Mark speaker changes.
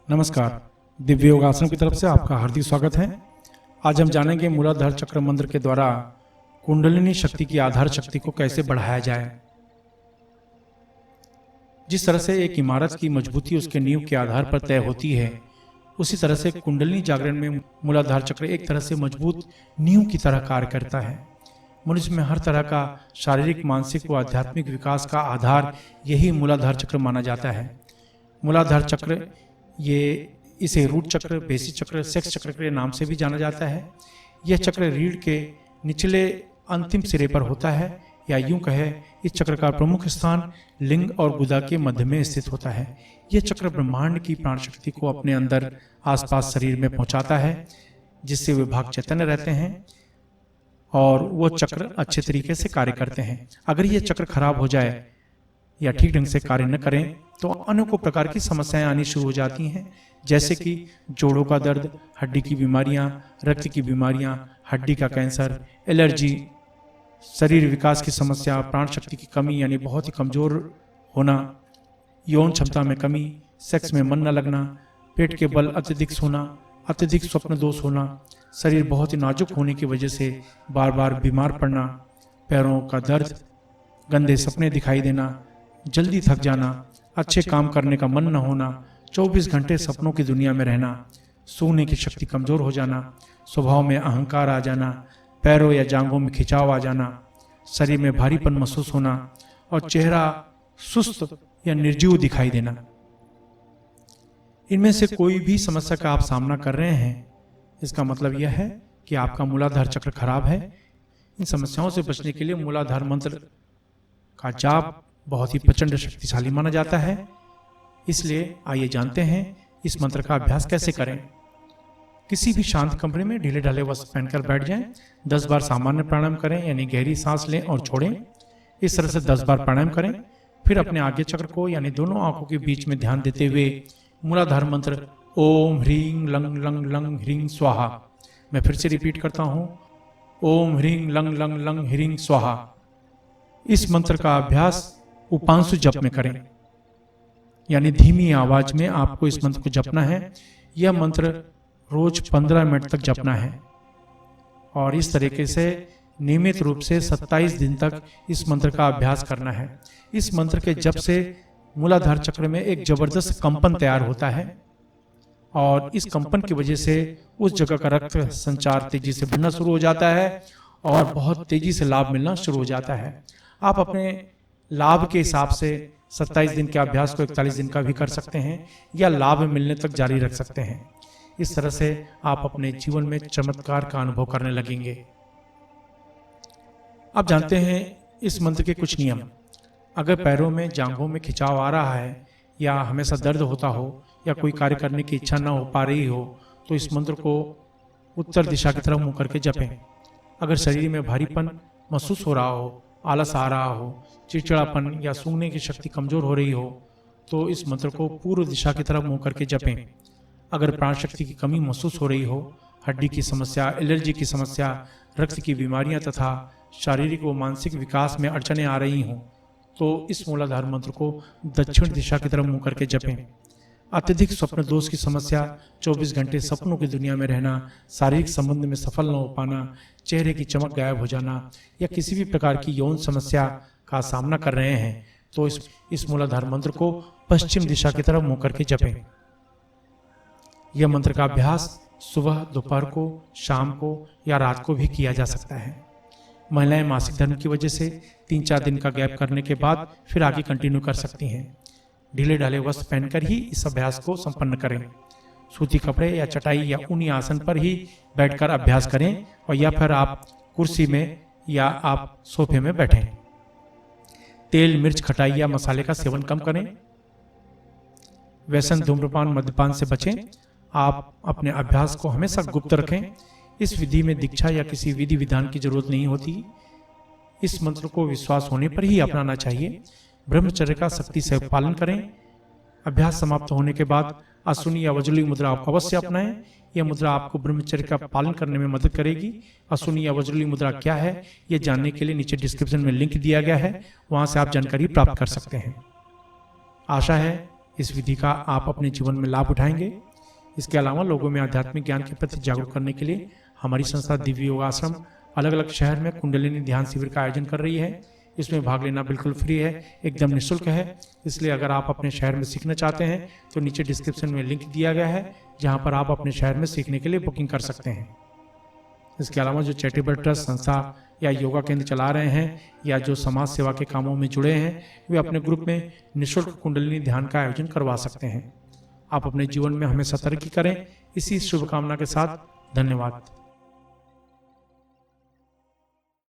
Speaker 1: नमस्कार। दिव्य योगासन की तरफ से आपका हार्दिक स्वागत है। आज हम जानेंगे मूलाधार चक्र मंत्र के द्वारा कुंडलिनी शक्ति की आधार शक्ति को कैसे बढ़ाया जाए। जिस तरह से एक इमारत की मजबूती उसके नींव के आधार पर तय होती है, उसी तरह से कुंडलिनी जागरण में मूलाधार चक्र एक तरह से मजबूत नींव की तरह कार्य करता है। मनुष्य में हर तरह का शारीरिक, मानसिक व आध्यात्मिक विकास का आधार यही मूलाधार चक्र माना जाता है। मूलाधार चक्र इसे रूट चक्र, बेसिक चक्र, सेक्स चक्र के नाम से भी जाना जाता है। यह चक्र रीढ़ के निचले अंतिम सिरे पर होता है, या यूं कहे इस चक्र का प्रमुख स्थान लिंग और गुदा के मध्य में स्थित होता है। यह चक्र ब्रह्मांड की प्राण शक्ति को अपने अंदर आसपास शरीर में पहुंचाता है, जिससे वे भाग चैतन्य रहते हैं और वो चक्र अच्छे तरीके से कार्य करते हैं। अगर यह चक्र खराब हो जाए या ठीक ढंग से कार्य न करें तो अनेकों प्रकार की समस्याएं आनी शुरू हो जाती हैं, जैसे कि जोड़ों का दर्द, हड्डी की बीमारियां, रक्त की बीमारियां, हड्डी का कैंसर, एलर्जी, शरीर विकास की समस्या, प्राण शक्ति की कमी यानी बहुत ही कमजोर होना, यौन क्षमता में कमी, सेक्स में मन न लगना, पेट के बल अत्यधिक सोना, अत्यधिक स्वप्न दोष होना, शरीर बहुत ही नाजुक होने की वजह से बार बार बीमार पड़ना, पैरों का दर्द, गंदे सपने दिखाई देना, जल्दी थक जाना, अच्छे काम करने का मन न होना, 24 घंटे सपनों की दुनिया में रहना, सूंघने की शक्ति कमजोर हो जाना, स्वभाव में अहंकार आ जाना, पैरों या जांघों में खिंचाव आ जाना, शरीर में भारीपन महसूस होना और चेहरा सुस्त या निर्जीव दिखाई देना। इनमें से कोई भी समस्या का आप सामना कर रहे हैं, इसका मतलब यह है कि आपका मूलाधार चक्र खराब है। इन समस्याओं से बचने के लिए मूलाधार मंत्र का जाप बहुत ही प्रचंड शक्तिशाली माना जाता है। इसलिए आइए जानते हैं इस मंत्र का अभ्यास कैसे करें। किसी भी शांत कमरे में ढीले ढाले वस्त्र पहनकर बैठ जाएं। 10 बार सामान्य प्राणायाम करें, यानी गहरी सांस लें और छोड़ें। इस तरह से 10 बार प्राणायाम करें। फिर अपने आगे चक्र को यानी दोनों आंखों के बीच में ध्यान देते हुए मूलाधार मंत्र ओम ह्रीं लंग लंग लंग ह्रीं स्वाहा, मैं फिर से रिपीट करता हूं, ओम ह्रीं लंग लंग लंग ह्रीं स्वाहा। इस मंत्र का अभ्यास उपांशु जप में करें, यानी धीमी आवाज में आपको इस मंत्र को जपना है। यह मंत्र रोज 15 मिनट तक जपना है और इस तरीके से नियमित रूप से 27 दिन तक इस मंत्र का अभ्यास करना है। इस मंत्र के जप से मूलाधार चक्र में एक जबरदस्त कंपन तैयार होता है और इस कंपन की वजह से उस जगह का रक्त संचार तेजी से बढ़ना शुरू हो जाता है और बहुत तेजी से लाभ मिलना शुरू हो जाता है। आप अपने लाभ के हिसाब से 27 दिन के अभ्यास को 41 दिन का भी कर सकते हैं या लाभ मिलने तक जारी रख सकते हैं। इस तरह से आप अपने जीवन में चमत्कार का अनुभव करने लगेंगे। अब जानते हैं इस मंत्र के कुछ नियम। अगर पैरों में, जांघों में खिंचाव आ रहा है या हमेशा दर्द होता हो या कोई कार्य करने की इच्छा न हो पा रही हो, तो इस मंत्र को उत्तर दिशा की तरफ मुंह करके जपें। अगर शरीर में भारीपन महसूस हो रहा हो, आलस आ रहा हो, चिड़चिड़ापन या सूंघने की शक्ति कमजोर हो रही हो, तो इस मंत्र को पूर्व दिशा की तरफ मुंह करके जपें। अगर प्राण शक्ति की कमी महसूस हो रही हो, हड्डी की समस्या, एलर्जी की समस्या, रक्त की बीमारियां तथा शारीरिक व मानसिक विकास में अड़चनें आ रही हों, तो इस मूलाधार मंत्र को दक्षिण दिशा की तरफ मुंह करके जपें। अत्यधिक स्वप्न दोष की समस्या, 24 घंटे सपनों की दुनिया में रहना, शारीरिक संबंध में सफल न हो पाना, चेहरे की चमक गायब हो जाना या किसी भी प्रकार की यौन समस्या का सामना कर रहे हैं, तो इस मूलाधार मंत्र को पश्चिम दिशा की तरफ मुंह करके जपें। यह मंत्र का अभ्यास सुबह, दोपहर को, शाम को या रात को भी किया जा सकता है। महिलाएं मासिक धर्म की वजह से 3-4 दिन का गैप करने के बाद फिर आगे कंटिन्यू कर सकती हैं। ढीले ढाले वस्त्र पहनकर ही इस अभ्यास को संपन्न करें। सूती कपड़े या चटाई या ऊनी आसन पर ही बैठकर अभ्यास करें और या फिर आप कुर्सी में या आप सोफे में बैठें। तेल, मिर्च, खटाई या मसाले का सेवन कम करें। व्यसन, धूम्रपान, मद्यपान से बचें। आप अपने अभ्यास को हमेशा गुप्त रखें। इस विधि में दीक्षा या किसी विधि विधान की जरूरत नहीं होती। इस मंत्र को विश्वास होने पर ही अपनाना चाहिए। ब्रह्मचर्य का सख्ती से पालन करें। अभ्यास समाप्त होने के बाद अश्विनी या वज्रली मुद्रा आप अवश्य अपनाएं। यह मुद्रा आपको ब्रह्मचर्य का पालन करने में मदद करेगी। अश्विनी या वज्रली मुद्रा क्या है, यह जानने के लिए नीचे डिस्क्रिप्शन में लिंक दिया गया है, वहां से आप जानकारी प्राप्त कर सकते हैं। आशा है इस विधि का आप अपने जीवन में लाभ उठाएंगे। इसके अलावा लोगों में आध्यात्मिक ज्ञान के प्रति जागरूक करने के लिए हमारी संस्था दिव्य योग आश्रम अलग अलग शहर में कुंडलिनी ध्यान शिविर का आयोजन कर रही है। इसमें भाग लेना बिल्कुल फ्री है, एकदम निःशुल्क है। इसलिए अगर आप अपने शहर में सीखना चाहते हैं तो नीचे डिस्क्रिप्शन में लिंक दिया गया है, जहां पर आप अपने शहर में सीखने के लिए बुकिंग कर सकते हैं। इसके अलावा जो चैरिटेबल ट्रस्ट, संस्था या योगा केंद्र चला रहे हैं या जो समाज सेवा के कामों में जुड़े हैं, वे अपने ग्रुप में निःशुल्क कुंडलिनी ध्यान का आयोजन करवा सकते हैं। आप अपने जीवन में हमेशा तरक्की करें, इसी शुभकामना के साथ धन्यवाद।